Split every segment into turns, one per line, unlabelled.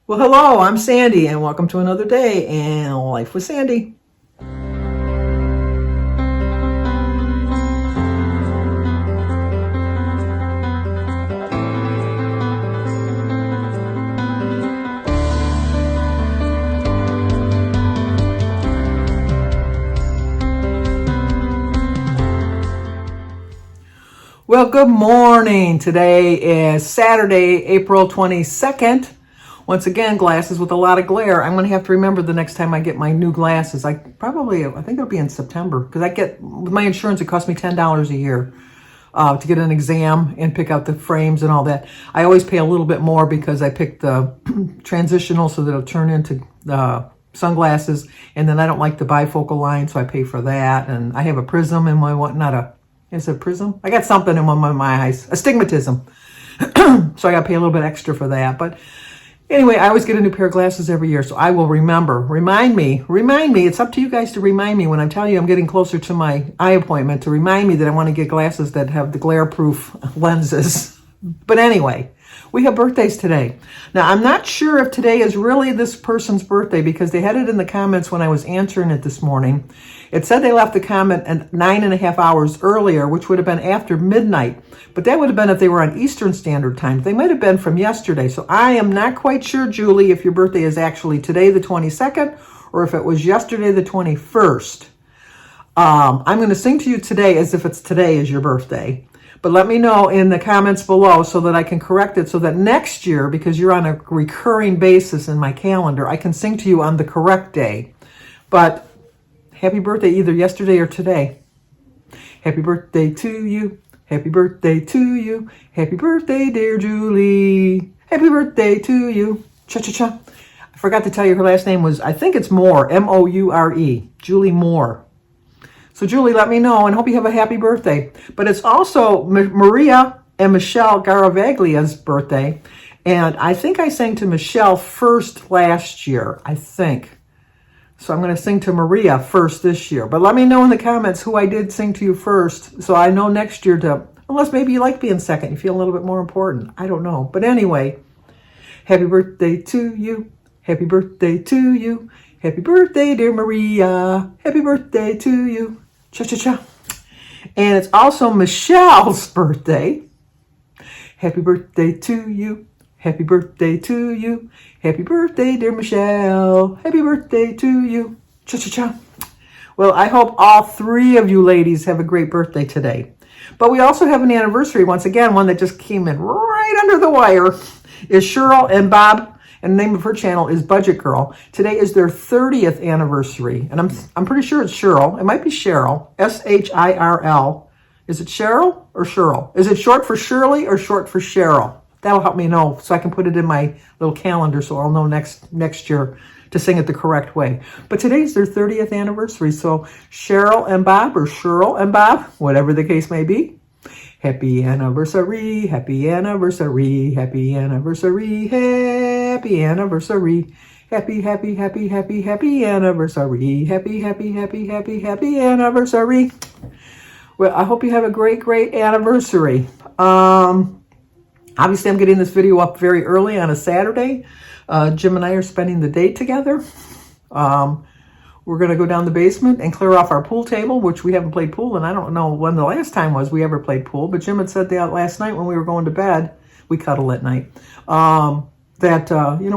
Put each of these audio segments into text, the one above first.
Well, hello, I'm Sandy, and welcome to another day in Life with Sandy. Well, good morning. Today is Saturday, April 22nd. Once again, glasses with a lot of glare. I'm going to have to remember the next time I get my new glasses. I think it'll be in September, because with my insurance, it costs me $10 a year to get an exam and pick out the frames and all that. I always pay a little bit more because I picked the transitional so that it'll turn into sunglasses, and then I don't like the bifocal line, so I pay for that. And I have a prism in my is it a prism? I got something in one of my eyes, astigmatism. So I got to pay a little bit extra for that. But anyway, I always get a new pair of glasses every year, so I will remember. Remind me. It's up to you guys to remind me when I'm telling you I'm getting closer to my eye appointment, to remind me that I want to get glasses that have the glare-proof lenses. But anyway, we have birthdays today. Now, I'm not sure if today is really this person's birthday, because they had it in the comments when I was answering it this morning. It said they left the comment 9.5 hours earlier, which would have been after midnight. But that would have been if they were on Eastern Standard Time. They might have been from yesterday. So I am not quite sure, Julie, if your birthday is actually today, the 22nd, or if it was yesterday, the 21st. I'm going to sing to you today as if it's today is your birthday. But let me know in the comments below so that I can correct it, so that next year, because you're on a recurring basis in my calendar, I can sing to you on the correct day. But happy birthday either yesterday or today. Happy birthday to you. Happy birthday to you. Happy birthday, dear Julie. Happy birthday to you. Cha-cha-cha. I forgot to tell you her last name was, I think it's Moore, M-O-U-R-E, Julie Moore. So Julie, let me know, and hope you have a happy birthday. But it's also Maria and Michelle Garavaglia's birthday. And I think I sang to Michelle first last year, I think. So I'm going to sing to Maria first this year. But let me know in the comments who I did sing to you first, so I know next year unless maybe you like being second, you feel a little bit more important. I don't know. But anyway, happy birthday to you. Happy birthday to you. Happy birthday, dear Maria. Happy birthday to you. Cha-cha-cha. And it's also Michelle's birthday. Happy birthday to you. Happy birthday to you. Happy birthday, dear Michelle. Happy birthday to you. Cha-cha-cha. Well, I hope all three of you ladies have a great birthday today. But we also have an anniversary, once again, one that just came in right under the wire, is Cheryl and Bob. And the name of her channel is Budget Girl. Today is their 30th anniversary. And I'm pretty sure it's Cheryl. It might be Cheryl. S-H-I-R-L. Is it Cheryl or Cheryl? Is it short for Shirley or short for Cheryl? That'll help me know, so I can put it in my little calendar, so I'll know next year to sing it the correct way. But today's their 30th anniversary. So Cheryl and Bob, or Cheryl and Bob, whatever the case may be. Happy anniversary, happy anniversary, happy anniversary, happy anniversary, happy, happy, happy, happy, happy anniversary, happy, happy, happy, happy, happy anniversary. Well, I hope you have a great, great anniversary. Obviously, I'm getting this video up very early on a Saturday. Jim and I are spending the day together. We're going to go down the basement and clear off our pool table, which we haven't played pool, and I don't know when the last time was we ever played pool, but Jim had said that last night when we were going to bed, we cuddle at night, that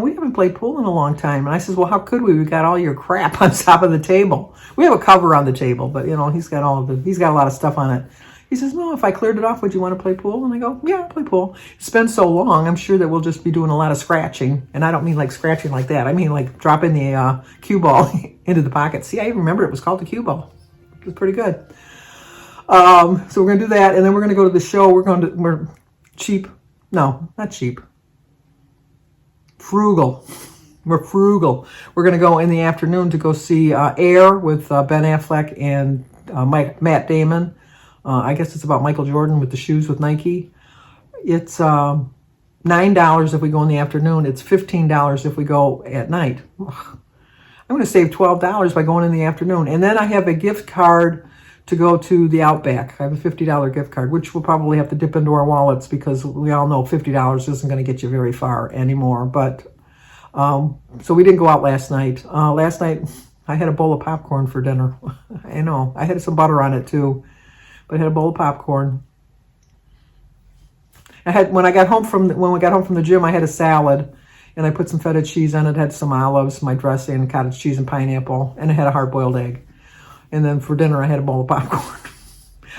we haven't played pool in a long time. And I says, well, how could we? We got all your crap on top of the table. We have a cover on the table, but, he's got a lot of stuff on it. He says, no, if I cleared it off, would you want to play pool? And I go, yeah, I'll play pool. It's been so long, I'm sure that we'll just be doing a lot of scratching. And I don't mean like scratching like that. I mean like dropping the cue ball into the pocket. See, I even remember it was called the cue ball. It was pretty good. So we're going to do that, and then we're going to go to the show. We're cheap. No, not cheap. Frugal. We're frugal. We're going to go in the afternoon to go see Air with Ben Affleck and Matt Damon. I guess it's about Michael Jordan with the shoes with Nike. It's $9 if we go in the afternoon. It's $15 if we go at night. Ugh. I'm going to save $12 by going in the afternoon. And then I have a gift card to go to the Outback. I have a $50 gift card, which we'll probably have to dip into our wallets because we all know $50 isn't going to get you very far anymore. But So we didn't go out last night. Last night I had a bowl of popcorn for dinner. I know, I had some butter on it too, but I had a bowl of popcorn. When we got home from the gym, I had a salad, and I put some feta cheese on it. Had some olives, my dressing, cottage cheese, and pineapple, and I had a hard-boiled egg. And then for dinner, I had a bowl of popcorn.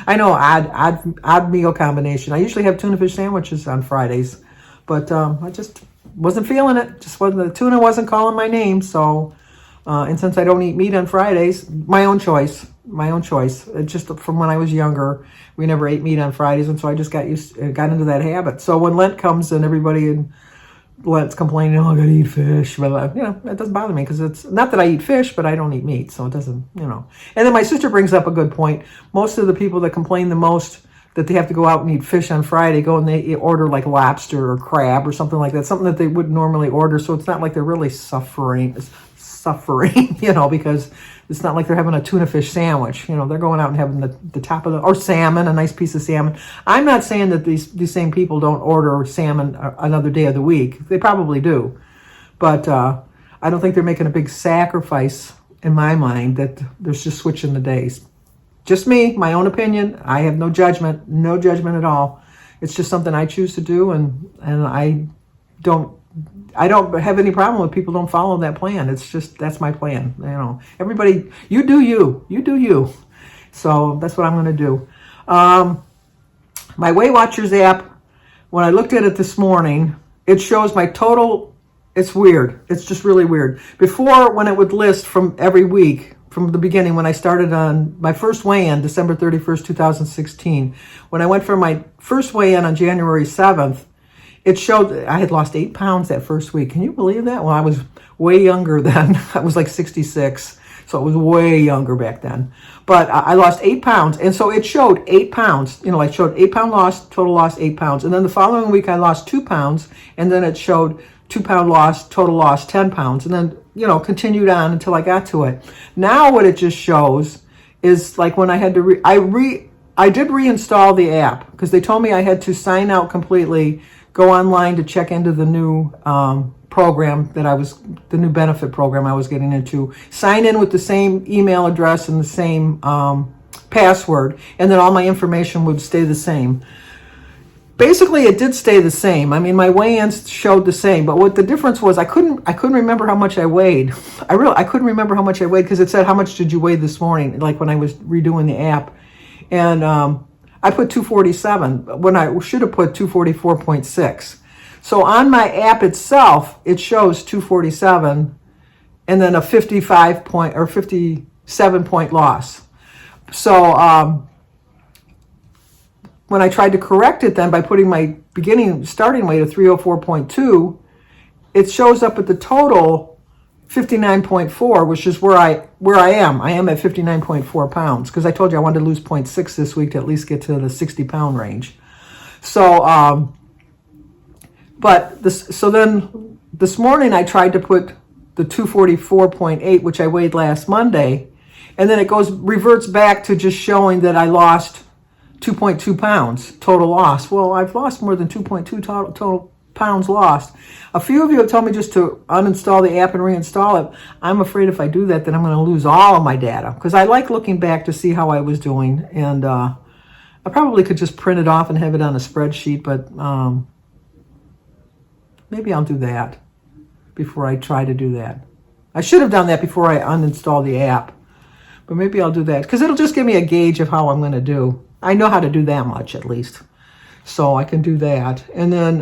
I know, odd meal combination. I usually have tuna fish sandwiches on Fridays, but I just wasn't feeling it. The tuna wasn't calling my name. So, and since I don't eat meat on Fridays, my own choice. It's just from when I was younger, we never ate meat on Fridays, and so I just got into that habit. So when Lent comes and everybody in Lent's complaining, oh, I gotta eat fish, but that doesn't bother me, because it's not that I eat fish, but I don't eat meat, so it doesn't, And then my sister brings up a good point. Most of the people that complain the most that they have to go out and eat fish on Friday go and they order like lobster or crab or something like that, something that they wouldn't normally order. So it's not like they're really suffering, because it's not like they're having a tuna fish sandwich. They're going out and having the top of or salmon, a nice piece of salmon. I'm not saying that these same people don't order salmon another day of the week. They probably do. But I don't think they're making a big sacrifice in my mind that they're just switching the days. Just me, my own opinion. I have no judgment at all. It's just something I choose to do, and I don't have any problem with people don't follow that plan. It's just, that's my plan. Everybody, you do you. So that's what I'm going to do. My Weight Watchers app, when I looked at it this morning, it shows my total. It's weird. It's just really weird. Before, when it would list from every week, from the beginning, when I started on my first weigh-in, December 31st, 2016, when I went for my first weigh-in on January 7th, it showed I had lost 8 pounds that first week. Can you believe that? Well, I was way younger then. I was like 66, so it was way younger back then. But I lost 8 pounds, and so it showed 8 pounds. It showed 8 pound loss, total loss 8 pounds. And then the following week I lost 2 pounds, and then it showed 2 pound loss, total loss 10 pounds. And then, continued on until I got to it. Now what it just shows is like when I had to I did reinstall the app, because they told me I had to sign out completely, go online to check into the new program the new benefit program I was getting into, sign in with the same email address and the same password, and then all my information would stay the same. Basically, it did stay the same. I mean, my weigh-ins showed the same, but what the difference was, I couldn't remember how much I weighed. I couldn't remember how much I weighed, because it said, how much did you weigh this morning, like when I was redoing the app. And I put 247 when I should have put 244.6. So on my app itself, it shows 247 and then a 57 point loss. So when I tried to correct it then by putting my starting weight of 304.2, it shows up at the total 59.4, which is where I am. I am at 59.4 pounds, because I told you I wanted to lose 0.6 this week to at least get to the 60 pound range. So, then this morning I tried to put the 244.8, which I weighed last Monday, and then it reverts back to just showing that I lost 2.2 pounds total loss. Well, I've lost more than 2.2 total pounds lost. A few of you have told me just to uninstall the app and reinstall it. I'm afraid if I do that, then I'm going to lose all of my data, because I like looking back to see how I was doing, and I probably could just print it off and have it on a spreadsheet, but maybe I'll do that before I try to do that. I should have done that before I uninstall the app, but maybe I'll do that, because it'll just give me a gauge of how I'm going to do. I know how to do that much, at least. So I can do that. And then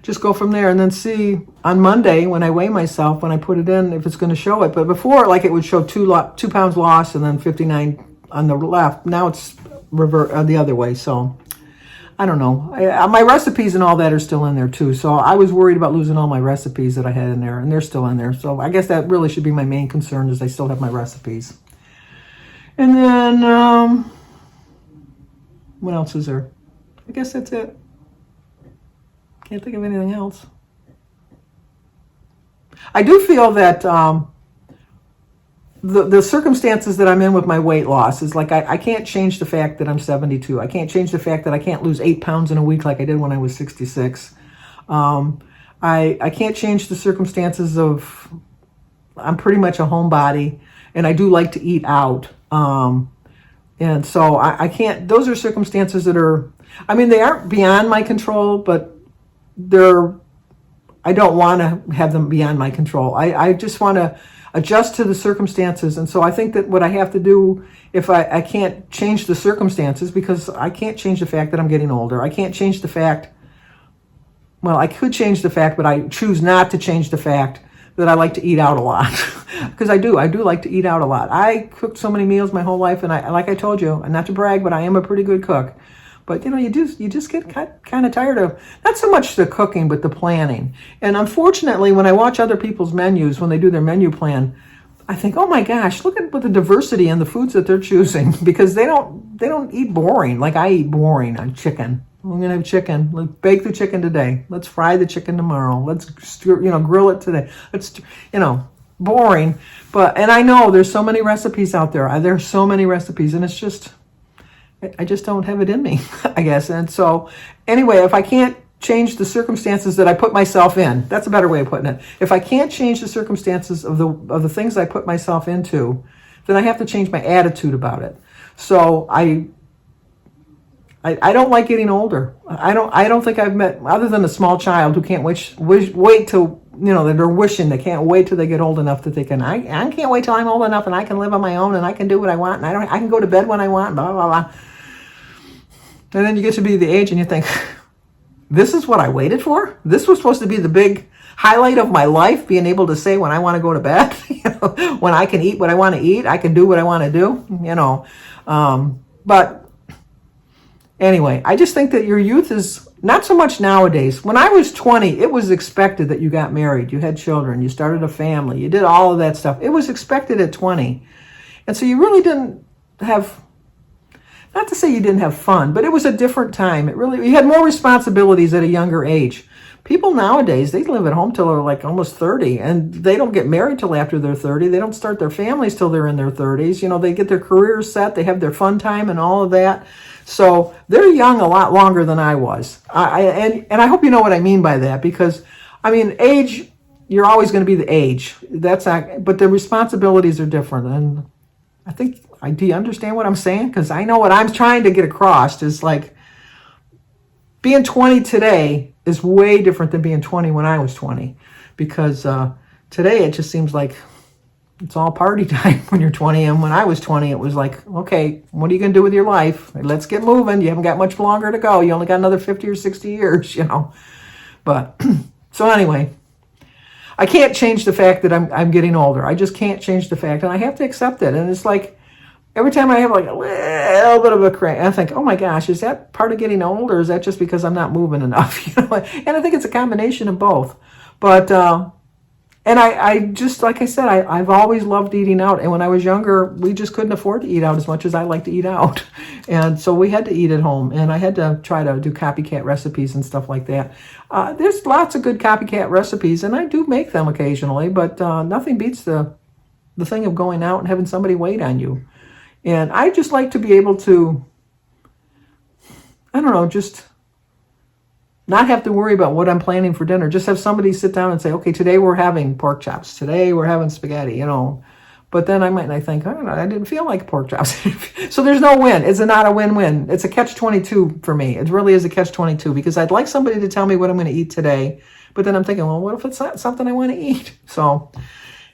just go from there, and then see on Monday when I weigh myself, when I put it in, if it's going to show it. But before, like, it would show 2 pounds lost and then 59 on the left. Now it's the other way. So I don't know. My recipes and all that are still in there too. So I was worried about losing all my recipes that I had in there, and they're still in there. So I guess that really should be my main concern, is I still have my recipes. And then what else is there? I guess that's it. Can't think of anything else. I do feel that the circumstances that I'm in with my weight loss is like, I can't change the fact that I'm 72. I can't change the fact that I can't lose 8 pounds in a week like I did when I was 66. I I can't change the circumstances of, I'm pretty much a homebody, and I do like to eat out. And so I can't, those are circumstances that are, I mean, they aren't beyond my control, but I don't want to have them beyond my control. I just want to adjust to the circumstances. And so I think that what I have to do, if I can't change the circumstances, because I can't change the fact that I'm getting older. I can't change the fact, well, I could change the fact, but I choose not to change the fact that I like to eat out a lot. Because I do like to eat out a lot. I cooked so many meals my whole life, and like I told you, and not to brag, but I am a pretty good cook. But you just get kind of tired of, not so much the cooking, but the planning. And unfortunately, when I watch other people's menus, when they do their menu plan, I think, oh my gosh, look at what the diversity in the foods that they're choosing, because they don't eat boring like I eat boring on chicken. We're gonna have chicken. Let's bake the chicken today. Let's fry the chicken tomorrow. Let's grill it today. Let's boring. And I know there's so many recipes out there. There's so many recipes, and it's just, I just don't have it in me, I guess. And so anyway, if I can't change the circumstances that I put myself in, that's a better way of putting it. If I can't change the circumstances of the things I put myself into, then I have to change my attitude about it. So I don't like getting older. I don't think I've met, other than a small child who can't wait till, that they're wishing they can't wait till they get old enough that they can, I can't wait till I'm old enough and I can live on my own and I can do what I want and I can go to bed when I want, blah, blah, blah. And then you get to be the age and you think, this is what I waited for? This was supposed to be the big highlight of my life, being able to say when I want to go to bed, when I can eat what I want to eat, I can do what I want to do, but anyway, I just think that your youth is not so much nowadays. When I was 20, it was expected that you got married, you had children, you started a family, you did all of that stuff. It was expected at 20. And so you really didn't have, not to say you didn't have fun, but it was a different time. You had more responsibilities at a younger age. People nowadays, they live at home till they're like almost 30, and they don't get married till after they're 30. They don't start their families till they're in their 30s. They get their careers set, they have their fun time and all of that. So they're young a lot longer than I was. And I hope you know what I mean by that, because, age, you're always going to be the age. But the responsibilities are different. And I think, do you understand what I'm saying? Because I know what I'm trying to get across is like, being 20 today is way different than being 20 when I was 20. Because today it just seems like it's all party time when you're 20. And when I was 20, it was like, okay, what are you going to do with your life? Let's get moving. You haven't got much longer to go. You only got another 50 or 60 years, But, so anyway, I can't change the fact that I'm getting older. I just can't change the fact. And I have to accept it. And it's like, every time I have like a little bit of a cramp, I think, oh my gosh, is that part of getting old, or is that just because I'm not moving enough? And I think it's a combination of both. But, and I just, like I said, I've always loved eating out. And when I was younger, we just couldn't afford to eat out as much as I like to eat out. And so we had to eat at home. And I had to try to do copycat recipes and stuff like that. There's lots of good copycat recipes, and I do make them occasionally. But nothing beats the thing of going out and having somebody wait on you. And I just like to be able to, just not have to worry about what I'm planning for dinner. Just have somebody sit down and say, okay, today we're having pork chops. Today we're having spaghetti, But then I think, I didn't feel like pork chops. So there's no win. It's not a win-win. It's a catch-22 for me. It really is a catch-22, because I'd like somebody to tell me what I'm going to eat today. But then I'm thinking, well, what if it's not something I want to eat? So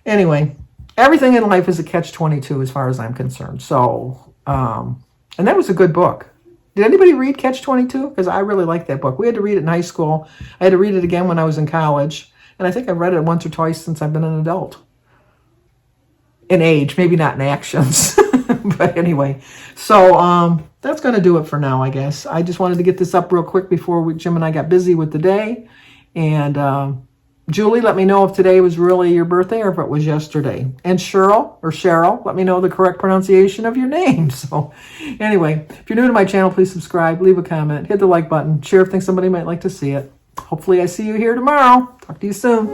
anyway, everything in life is a catch-22 as far as I'm concerned. So, and that was a good book. Did anybody read Catch-22? Because I really liked that book. We had to read it in high school. I had to read it again when I was in college. And I think I've read it once or twice since I've been an adult. In age, maybe not in actions. But anyway, so that's going to do it for now, I guess. I just wanted to get this up real quick before Jim and I got busy with the day. And Julie, let me know if today was really your birthday or if it was yesterday. And Cheryl, let me know the correct pronunciation of your name. So anyway, if you're new to my channel, please subscribe, leave a comment, hit the like button, share if you think somebody might like to see it. Hopefully I see you here tomorrow. Talk to you soon.